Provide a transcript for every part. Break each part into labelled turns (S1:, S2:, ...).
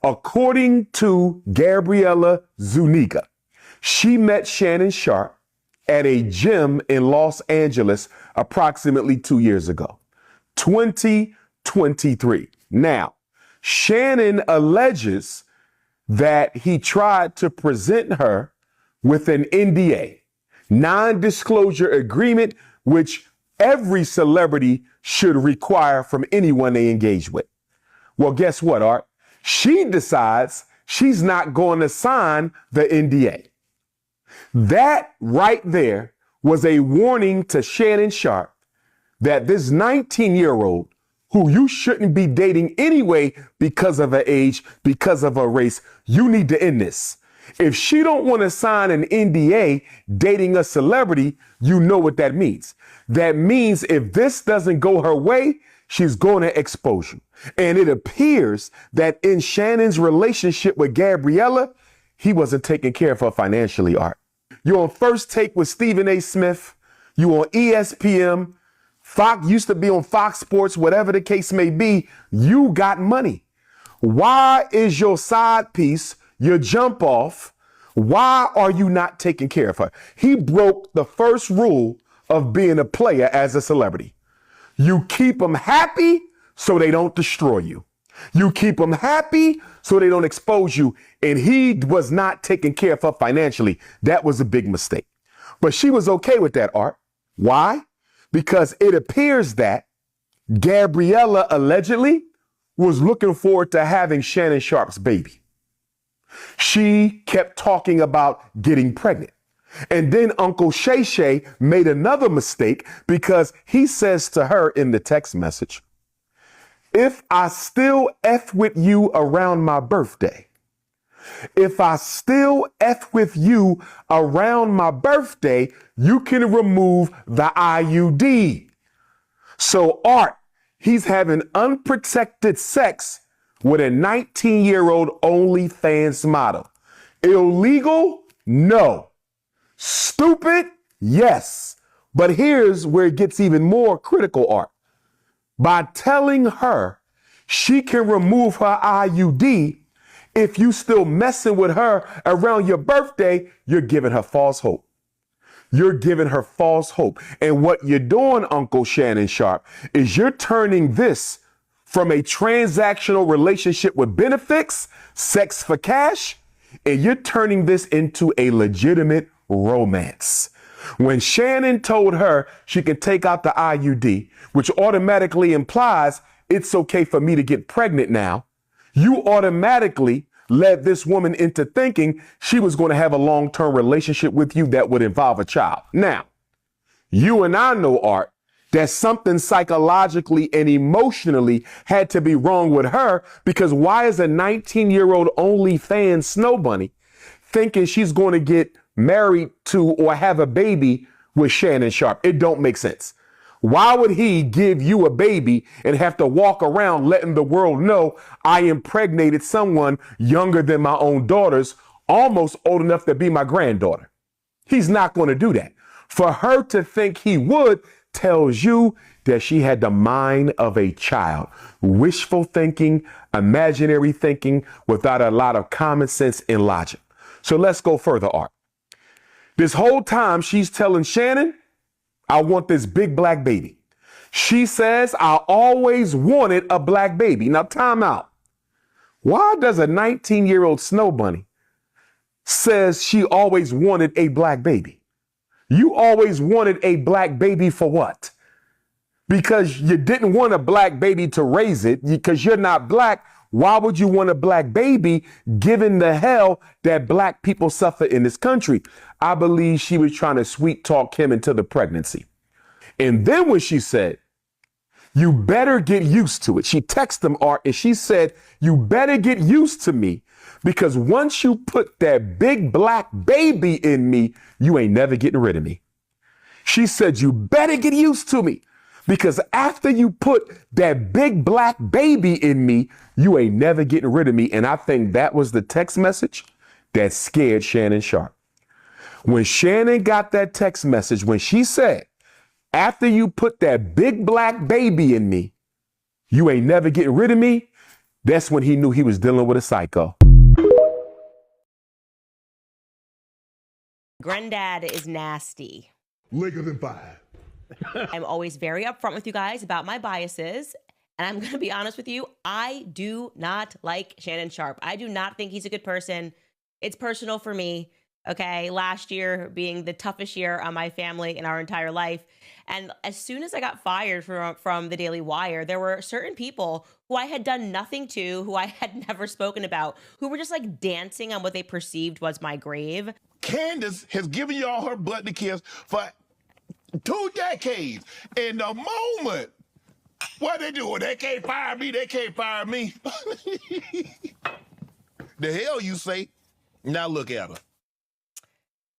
S1: According to Gabriella Zuniga, she met Shanon Sharpe at a gym in Los Angeles approximately 2 years ago, 2023. Now, Shanon alleges that he tried to present her with an NDA, non-disclosure agreement, which every celebrity should require from anyone they engage with. Well, guess what, Art? She decides she's not going to sign the NDA. That right there was a warning to Shanon Sharpe that this 19-year-old, who you shouldn't be dating anyway because of her age, because of her race, you need to end this. If she don't want to sign an NDA dating a celebrity, you know what that means. That means if this doesn't go her way, she's going to expose you. And it appears that in Shanon's relationship with Gabriella, he wasn't taking care of her financially, Art. You're on First Take with Stephen A. Smith. You on ESPN. Fox used to be on Fox Sports, whatever the case may be. You got money. Why is your side piece your jump off? Why are you not taking care of her? He broke the first rule of being a player as a celebrity. You keep them happy so they don't destroy you. You keep them happy so they don't expose you. And he was not taking care of her financially. That was a big mistake. But she was okay with that, Art. Why? Because it appears that Gabriella allegedly was looking forward to having Shanon Sharpe's baby. She kept talking about getting pregnant. And then Uncle Shay Shay made another mistake because he says to her in the text message, if I still F with you around my birthday, if I still F with you around my birthday, you can remove the IUD. So Art, he's having unprotected sex with a 19-year-old OnlyFans model. Illegal? No. Stupid? Yes. But here's where it gets even more critical, Art. By telling her she can remove her IUD, if you still messing with her around your birthday, you're giving her false hope. You're giving her false hope. And what you're doing, Uncle Shanon Sharpe, is you're turning this from a transactional relationship with benefits, sex for cash, and you're turning this into a legitimate romance. When Shanon told her she can take out the IUD, which automatically implies it's okay for me to get pregnant now, you automatically led this woman into thinking she was going to have a long-term relationship with you that would involve a child. Now, you and I know, Art, that something psychologically and emotionally had to be wrong with her, because why is a 19-year-old OnlyFans snow bunny thinking she's going to get married to or have a baby with Shanon Sharpe? It don't make sense. Why would he give you a baby and have to walk around letting the world know I impregnated someone younger than my own daughters, almost old enough to be my granddaughter? He's not going to do that. For her to think he would tells you that she had the mind of a child. Wishful thinking, imaginary thinking, without a lot of common sense and logic. So let's go further, Art. This whole time she's telling Shanon, I want this big black baby. She says, I always wanted a black baby. Now, time out. Why does a 19-year-old snow bunny says she always wanted a black baby? You always wanted a black baby for what? Because you didn't want a black baby to raise it, because you're not black. Why would you want a black baby given the hell that black people suffer in this country? I believe she was trying to sweet talk him into the pregnancy. And then when she said, you better get used to it, she texted him, Art, and she said, you better get used to me, because once you put that big black baby in me, you ain't never getting rid of me. She said, you better get used to me, because after you put that big black baby in me, you ain't never getting rid of me. And I think that was the text message that scared Shanon Sharpe. When Shanon got that text message, when she said, after you put that big black baby in me, you ain't never getting rid of me, That's when he knew he was dealing with a psycho.
S2: Granddad is nasty.
S3: Liquor than five.
S2: I'm always very upfront with you guys about my biases. And I'm going to be honest with you, I do not like Shanon Sharpe. I do not think he's a good person. It's personal for me. Okay, last year being the toughest year on my family in our entire life. And as soon as I got fired from the Daily Wire, there were certain people who I had done nothing to, who I had never spoken about, who were just like dancing on what they perceived was my grave.
S3: Candace has given y'all her butt to kiss for 2 decades. And the moment, what they doing? They can't fire me. They can't fire me. The hell you say? Now look at her.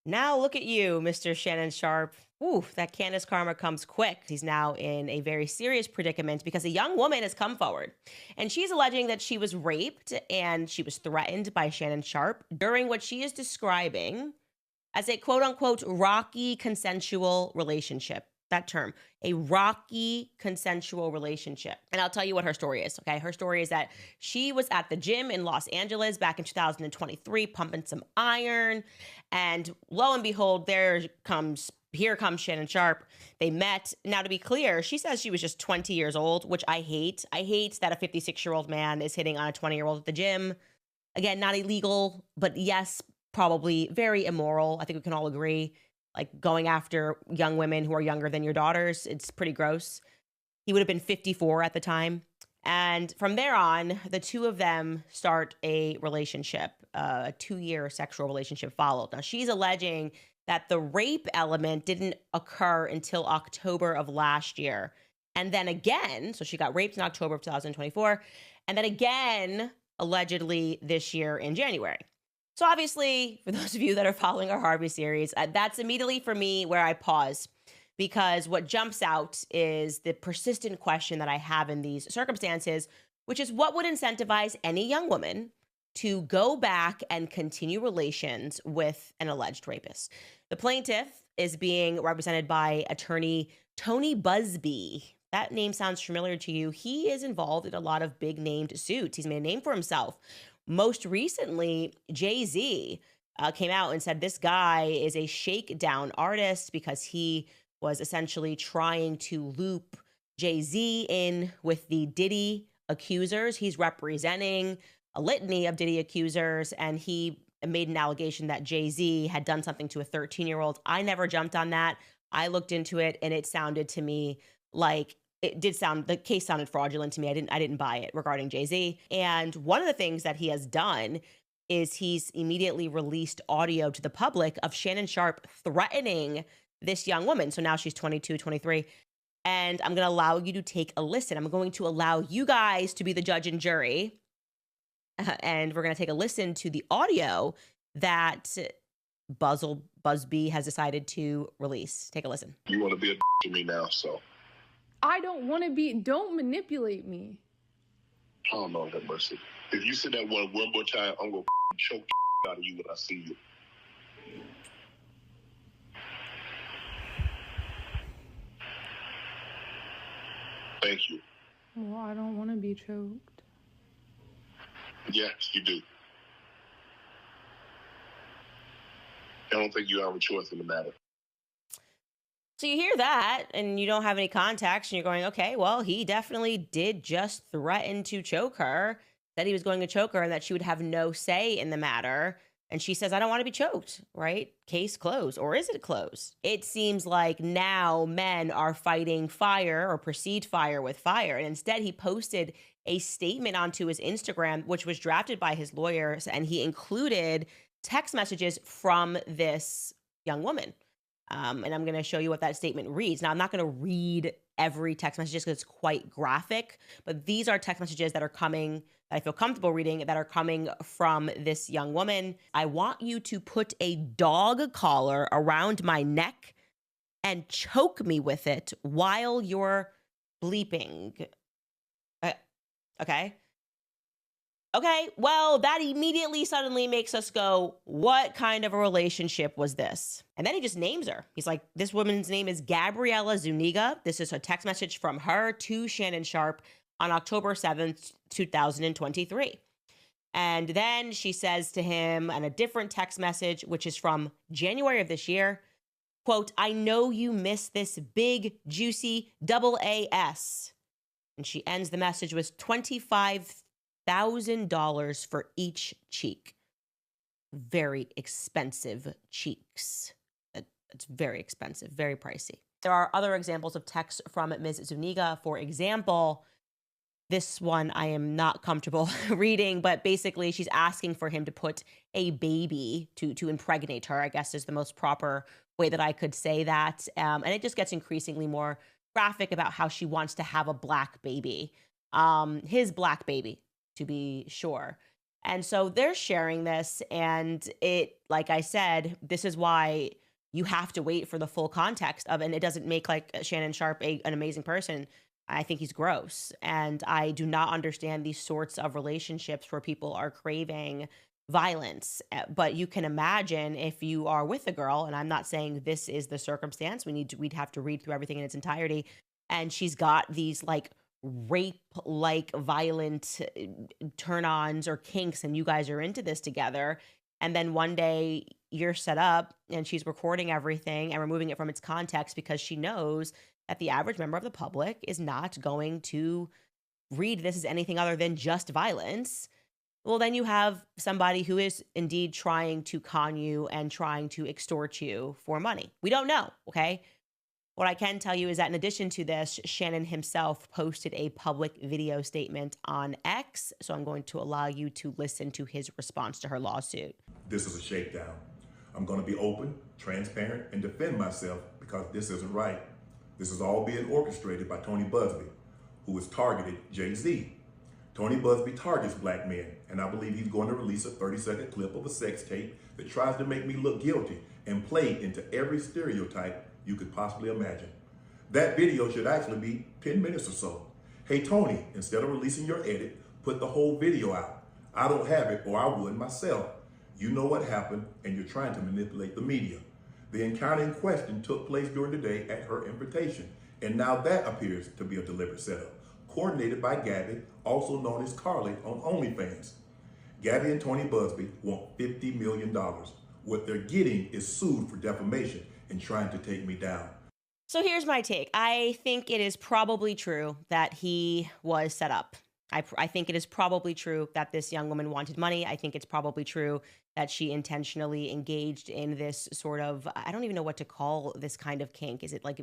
S2: Now look at you, Mr. Shanon Sharpe. Ooh, that Candace karma comes quick. He's now in a very serious predicament because a young woman has come forward. And she's alleging that she was raped and she was threatened by Shanon Sharpe during what she is describing as a quote-unquote rocky consensual relationship. That term, a rocky consensual relationship. And I'll tell you what her story is, okay? Her story is that she was at the gym in Los Angeles back in 2023, pumping some iron. And lo and behold, here comes Shanon Sharpe. They met. Now, to be clear, she says she was just 20 years old, which I hate. I hate that a 56-year-old man is hitting on a 20-year-old at the gym. Again, not illegal, but yes, probably very immoral. I think we can all agree. Like going after young women who are younger than your daughters, it's pretty gross. He would have been 54 at the time. And from there on, the two of them start a relationship. A 2-year sexual relationship followed. Now, she's alleging that the rape element didn't occur until October of last year. And then again, so she got raped in October of 2024. And then again, allegedly this year in January. So obviously, for those of you that are following our Harvey series, that's immediately for me where I pause, because what jumps out is the persistent question that I have in these circumstances, which is what would incentivize any young woman to go back and continue relations with an alleged rapist. The plaintiff is being represented by attorney Tony Busby. That name sounds familiar to you. He is involved in a lot of big named suits. He's made a name for himself. Most recently, Jay-Z came out and said this guy is a shakedown artist because he was essentially trying to loop Jay-Z in with the Diddy accusers. He's representing a litany of Diddy accusers, and he made an allegation that Jay-Z had done something to a 13-year-old. I never jumped on that. I looked into it, and it sounded to me like the case sounded fraudulent to me. I didn't buy it regarding Jay-Z. And one of the things that he has done is he's immediately released audio to the public of Shanon Sharpe threatening this young woman. So now she's 22, 23. And I'm going to allow you to take a listen. I'm going to allow you guys to be the judge and jury. And we're going to take a listen to the audio that Busby has decided to release. Take a listen.
S3: You want to be a to me now, so.
S4: I don't want to be, don't manipulate me.
S3: Oh, Lord have mercy. If you say that one more time, I'm going to choke the out of you when I see you. Thank you.
S4: Well, I don't want to be choked.
S3: Yes, you do. I don't think you have a choice in the matter.
S2: So you hear that and you don't have any context and you're going, okay, well, he definitely did just threaten to choke her, that he was going to choke her and that she would have no say in the matter. And she says, I don't want to be choked, right? Case closed. Or is it closed? It seems like now men are fighting fire or perceived fire with fire. And instead he posted a statement onto his Instagram, which was drafted by his lawyers. And he included text messages from this young woman. And I'm going to show you what that statement reads. Now, I'm not going to read every text message because it's quite graphic, but these are text messages that are coming, that I feel comfortable reading, that are coming from this young woman. I want you to put a dog collar around my neck and choke me with it while you're bleeping. Okay. Okay, well, that immediately suddenly makes us go, what kind of a relationship was this? And then he just names her. He's like, this woman's name is Gabriella Zuniga. This is a text message from her to Shanon Sharpe on October 7th, 2023. And then she says to him in a different text message, which is from January of this year, quote, "I know you miss this big, juicy double AS." And she ends the message with $25,000 for each cheek. Very expensive cheeks. It's very expensive, very pricey. There are other examples of texts from Ms. Zuniga. For example, this one I am not comfortable reading, but basically she's asking for him to put a baby to impregnate her, I guess is the most proper way that I could say that. And it just gets increasingly more graphic about how she wants to have a black baby, his black baby, to be sure. And so they're sharing this, and it, like I said, this is why you have to wait for the full context of it. And it doesn't make like Shanon Sharpe an amazing person. I think he's gross. And I do not understand these sorts of relationships where people are craving violence. But you can imagine if you are with a girl, and I'm not saying this is the circumstance, we'd have to read through everything in its entirety. And she's got these like rape-like violent turn-ons or kinks, and you guys are into this together. And then one day you're set up and she's recording everything and removing it from its context because she knows that the average member of the public is not going to read this as anything other than just violence. Well, then you have somebody who is indeed trying to con you and trying to extort you for money. We don't know, okay? What I can tell you is that in addition to this, Shanon himself posted a public video statement on X. So I'm going to allow you to listen to his response to her lawsuit.
S5: This is a shakedown. I'm going to be open, transparent, and defend myself because this isn't right. This is all being orchestrated by Tony Busby, who has targeted Jay-Z. Tony Busby targets black men, and I believe he's going to release a 30-second clip of a sex tape that tries to make me look guilty and play into every stereotype you could possibly imagine. That video should actually be 10 minutes or so. Hey Tony, instead of releasing your edit, put the whole video out. I don't have it, or I would myself. You know what happened, and you're trying to manipulate the media. The encounter in question took place during the day at her invitation, and now that appears to be a deliberate setup, coordinated by Gabby, also known as Carly on OnlyFans. Gabby and Tony Busby want $50 million. What they're getting is sued for defamation and trying to take me down.
S2: So here's my take. I think it is probably true that he was set up. I think it is probably true that this young woman wanted money. I think it's probably true that she intentionally engaged in this sort of, I don't even know what to call this kind of kink. Is it like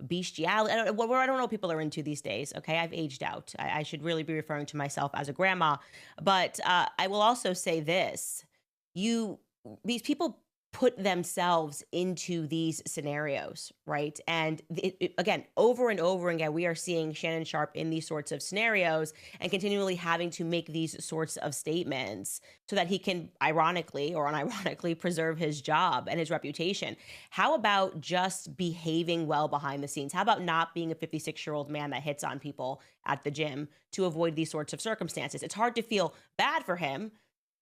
S2: bestiality? I don't know what people are into these days. Okay, I've aged out. I should really be referring to myself as a grandma. But I will also say this. These people put themselves into these scenarios, right? And again, over and over again, we are seeing Shanon Sharpe in these sorts of scenarios and continually having to make these sorts of statements so that he can ironically or unironically preserve his job and his reputation. How about just behaving well behind the scenes? How about not being a 56-year-old man that hits on people at the gym to avoid these sorts of circumstances? It's hard to feel bad for him,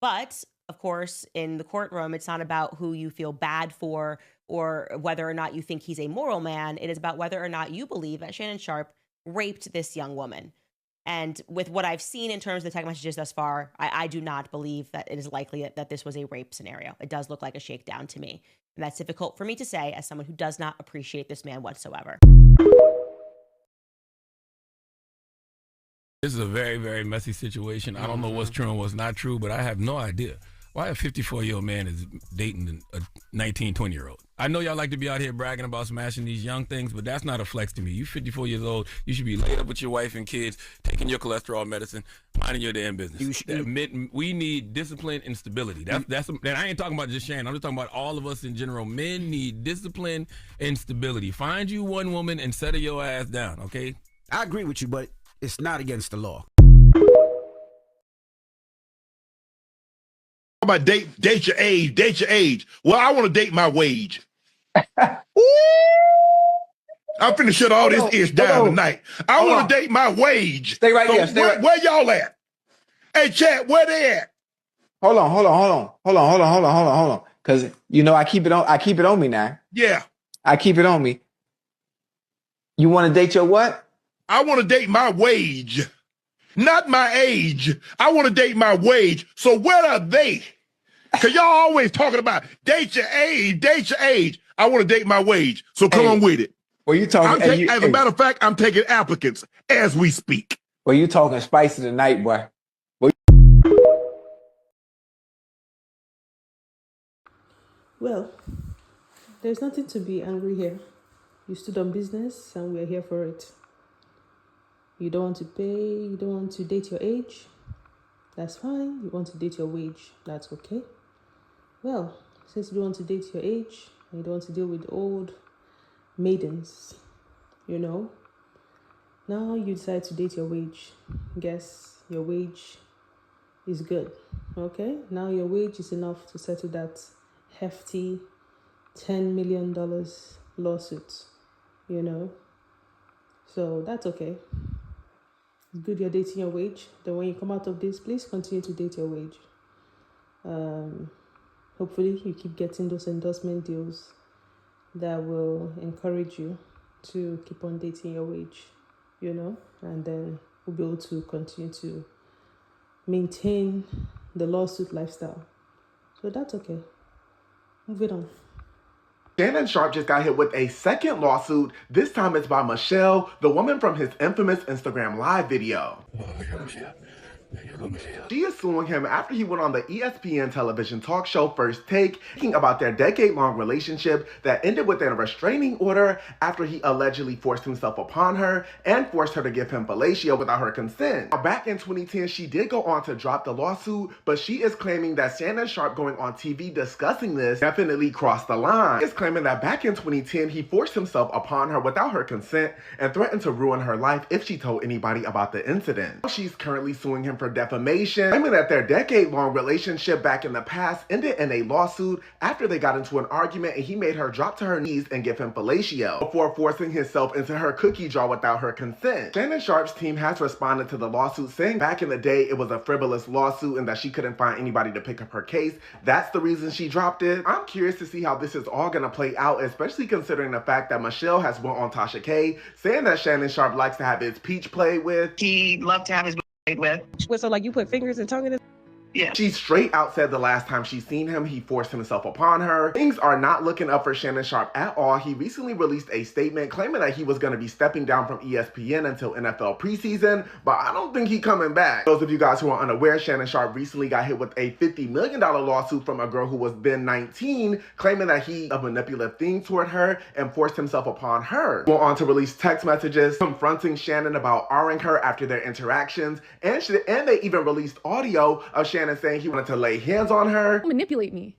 S2: but of course, in the courtroom, it's not about who you feel bad for or whether or not you think he's a moral man. It is about whether or not you believe that Shanon Sharpe raped this young woman. And with what I've seen in terms of the text messages thus far, I do not believe that it is likely that this was a rape scenario. It does look like a shakedown to me. And that's difficult for me to say as someone who does not appreciate this man whatsoever.
S6: This is a very, very messy situation. I don't know what's true and what's not true, but I have no idea why a 54-year-old man is dating a 19, 20-year-old. I know y'all like to be out here bragging about smashing these young things, but that's not a flex to me. You 54 years old, you should be laid up with your wife and kids, taking your cholesterol medicine, minding your damn business. We need discipline and stability. And I ain't talking about just Shanon. I'm just talking about all of us in general. Men need discipline and stability. Find you one woman and settle your ass down, okay?
S7: I agree with you, but it's not against the law.
S3: About date your age. Well, I want to date my wage. I'm finna shut all this ish down tonight. I want to date my wage.
S8: Stay right there.
S3: Where y'all at? Hey, chat, where they at?
S8: Hold on. Cause you know I keep it on me now.
S3: Yeah.
S8: I keep it on me. You want to date your what?
S3: I want to date my wage. Not my age. I want to date my wage. So where are they? Because y'all always talking about date your age, date your age. I want to date my wage. So come on with it.
S8: Well, you talking?
S3: As a matter of fact, I'm taking applicants as we speak.
S8: Well, you talking spicy tonight, boy.
S4: Well, there's nothing to be angry here. You stood on business and we're here for it. You don't want to pay, you don't want to date your age. That's fine. You want to date your wage. That's okay. Well, since you don't want to date your age and you don't want to deal with old maidens, now you decide to date your wage. Guess your wage is good. Okay? Now your wage is enough to settle that hefty $10 million lawsuit, So that's okay. It's good you're dating your wage. Then when you come out of this, please continue to date your wage. Hopefully you keep getting those endorsement deals that will encourage you to keep on dating your wage, and then we'll be able to continue to maintain the lawsuit lifestyle. So that's okay. Moving on.
S9: Shanon Sharpe just got hit with a second lawsuit. This time it's by Michelle, the woman from his infamous Instagram Live video. She is suing him after he went on the ESPN television talk show First Take, talking about their decade-long relationship that ended with a restraining order after he allegedly forced himself upon her and forced her to give him fellatio without her consent. Now, back in 2010, she did go on to drop the lawsuit, but she is claiming that Shanon Sharpe going on TV discussing this definitely crossed the line. She is claiming that back in 2010, he forced himself upon her without her consent and threatened to ruin her life if she told anybody about the incident. She's currently suing him for defamation, claiming that their decade-long relationship back in the past ended in a lawsuit after they got into an argument and he made her drop to her knees and give him fellatio before forcing himself into her cookie jar without her consent. Shanon Sharpe's team has responded to the lawsuit, saying back in the day it was a frivolous lawsuit and that she couldn't find anybody to pick up her case. That's the reason she dropped it. I'm curious to see how this is all going to play out, especially considering the fact that Michelle has went on Tasha K, saying that Shanon Sharpe likes to have his peach played with.
S10: He loved to have his with.
S11: So like you put fingers and tongue in his?
S10: Yeah.
S9: She straight out said the last time she seen him, he forced himself upon her. Things are not looking up for Shanon Sharpe at all. He recently released a statement claiming that he was going to be stepping down from ESPN until NFL preseason, but I don't think he's coming back. Those of you guys who are unaware, Shanon Sharpe recently got hit with a $50 million lawsuit from a girl who was then 19, claiming that he a manipulative thing toward her and forced himself upon her. Went on to release text messages confronting Shanon about R-ing her after their interactions, and they even released audio of Shanon saying he wanted to lay hands on her.
S4: Manipulate me.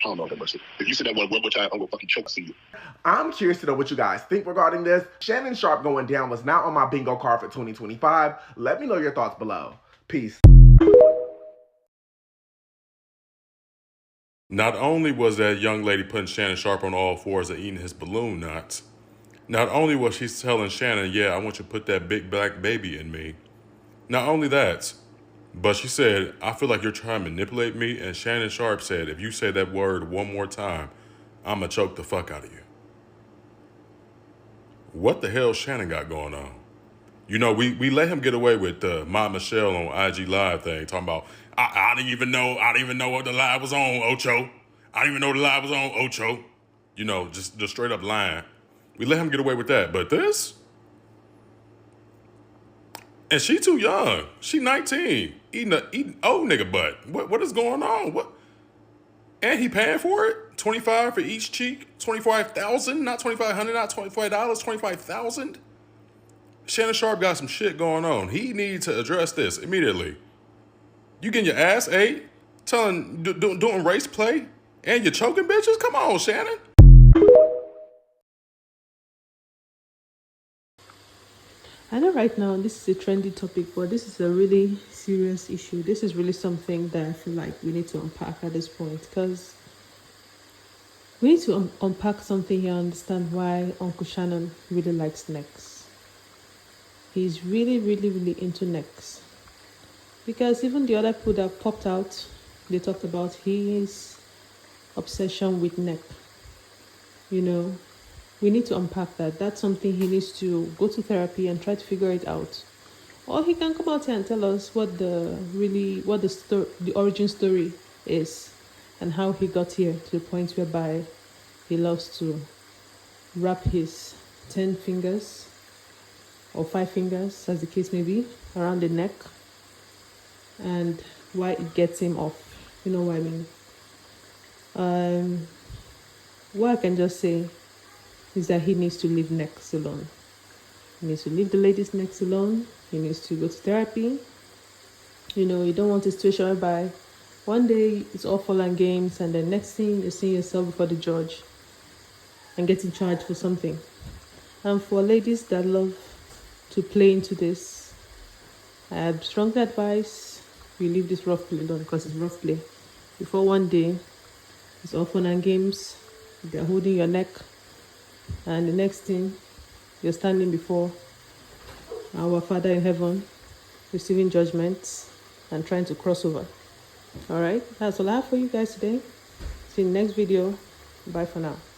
S3: I don't know that much. If you said that one more time, I'm gonna fucking choke you.
S9: I'm curious to know what you guys think regarding this. Shanon Sharpe going down was not on my bingo card for 2025. Let me know your thoughts below. Peace.
S12: Not only was that young lady putting Shanon Sharpe on all fours and eating his balloon nuts, not only was she telling Shanon, yeah, I want you to put that big black baby in me. Not only that, but she said, I feel like you're trying to manipulate me. And Shanon Sharpe said, if you say that word one more time, I'm going to choke the fuck out of you. What the hell Shanon got going on? You know, we let him get away with my Michelle on IG Live thing, talking about, I didn't even know what the live was on, Ocho. I didn't even know the live was on, Ocho. You know, just straight up lying. We let him get away with that. But this? And she too young. She 19, eating old nigga butt. What is going on? What? And he paying for it? $25 for each cheek? $25,000, not $2,500, not $25, $25,000. Shanon Sharpe got some shit going on. He needs to address this immediately. You getting your ass ate, doing race play, and you're choking bitches? Come on, Shanon.
S4: I know right now this is a trendy topic, but this is a really serious issue. This is really something that I feel like we need to unpack at this point, because we need to unpack something here and understand why Uncle Shanon really likes necks. He's really, really, really into necks. Because even the other people that popped out, they talked about his obsession with neck. You know, we need to unpack that. That's something he needs to go to therapy and try to figure it out. or he can come out here and tell us what the origin story is, and how he got here to the point whereby he loves to wrap his 10 fingers or 5 fingers, as the case may be, around the neck, and why it gets him off. You know what I mean? What I can just say is that he needs to leave necks alone. He needs to leave the ladies' necks alone. He needs to go to therapy. You know, you don't want a situation whereby one day it's all fun and games, and the next thing you're seeing yourself before the judge and getting charged for something. And for ladies that love to play into this, I would strongly advise you leave this rough play alone, because it's rough play. Before one day it's all fun and games, they're holding your neck, and the next thing you're standing before our Father in heaven, receiving judgments and trying to cross over. All right, that's all I have for you guys today. See you in the next video. Bye for now.